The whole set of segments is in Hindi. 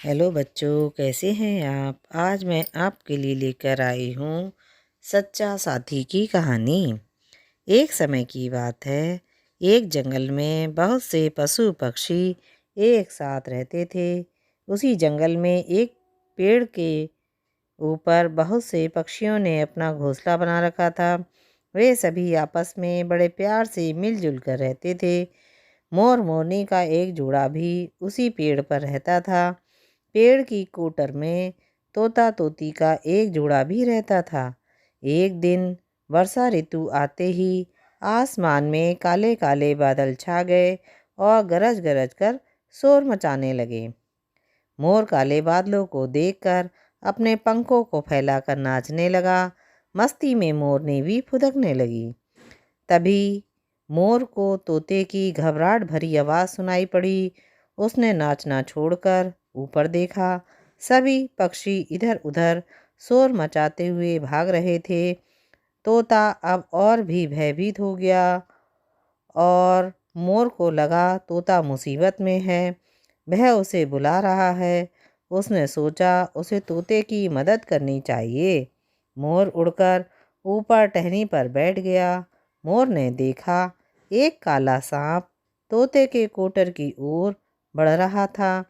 हेलो बच्चों, कैसे हैं आप। आज मैं आपके लिए लेकर आई हूँ सच्चा साथी की कहानी। एक समय की बात है, एक जंगल में बहुत से पशु पक्षी एक साथ रहते थे। उसी जंगल में एक पेड़ के ऊपर बहुत से पक्षियों ने अपना घोंसला बना रखा था। वे सभी आपस में बड़े प्यार से मिलजुल कर रहते थे। मोर मोरनी का एक जोड़ा भी उसी पेड़ पर रहता था। पेड़ की कोटर में तोता तोती का एक जोड़ा भी रहता था। एक दिन वर्षा ऋतु आते ही आसमान में काले काले बादल छा गए और गरज गरज कर शोर मचाने लगे। मोर काले बादलों को देखकर अपने पंखों को फैलाकर नाचने लगा। मस्ती में मोरनी भी फुदकने लगी। तभी मोर को तोते की घबराहट भरी आवाज़ सुनाई पड़ी। उसने नाचना छोड़कर ऊपर देखा। सभी पक्षी इधर उधर शोर मचाते हुए भाग रहे थे। तोता अब और भी भयभीत हो गया और मोर को लगा तोता मुसीबत में है, वह उसे बुला रहा है। उसने सोचा उसे तोते की मदद करनी चाहिए। मोर उड़कर ऊपर टहनी पर बैठ गया। मोर ने देखा एक काला सांप तोते के कोटर की ओर बढ़ रहा था।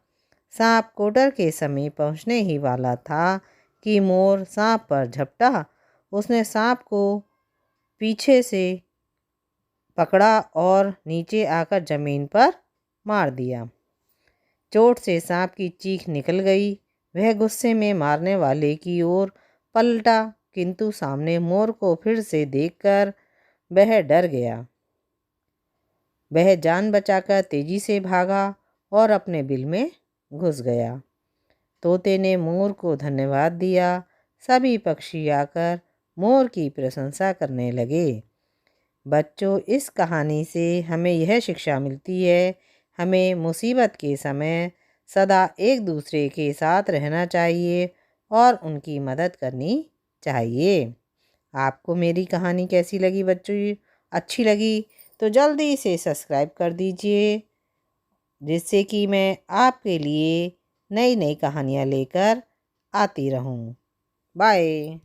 सांप कोटर के समीप पहुंचने ही वाला था कि मोर सांप पर झपटा। उसने सांप को पीछे से पकड़ा और नीचे आकर जमीन पर मार दिया। चोट से सांप की चीख निकल गई। वह गुस्से में मारने वाले की ओर पलटा, किंतु सामने मोर को फिर से देखकर वह डर गया। वह जान बचाकर तेजी से भागा और अपने बिल में घुस गया। तोते ने मोर को धन्यवाद दिया। सभी पक्षी आकर मोर की प्रशंसा करने लगे। बच्चों, इस कहानी से हमें यह शिक्षा मिलती है, हमें मुसीबत के समय सदा एक दूसरे के साथ रहना चाहिए और उनकी मदद करनी चाहिए। आपको मेरी कहानी कैसी लगी बच्चों? अच्छी लगी तो जल्दी से सब्सक्राइब कर दीजिए, जिससे कि मैं आपके लिए नई नई कहानियाँ लेकर आती रहूँ। बाय।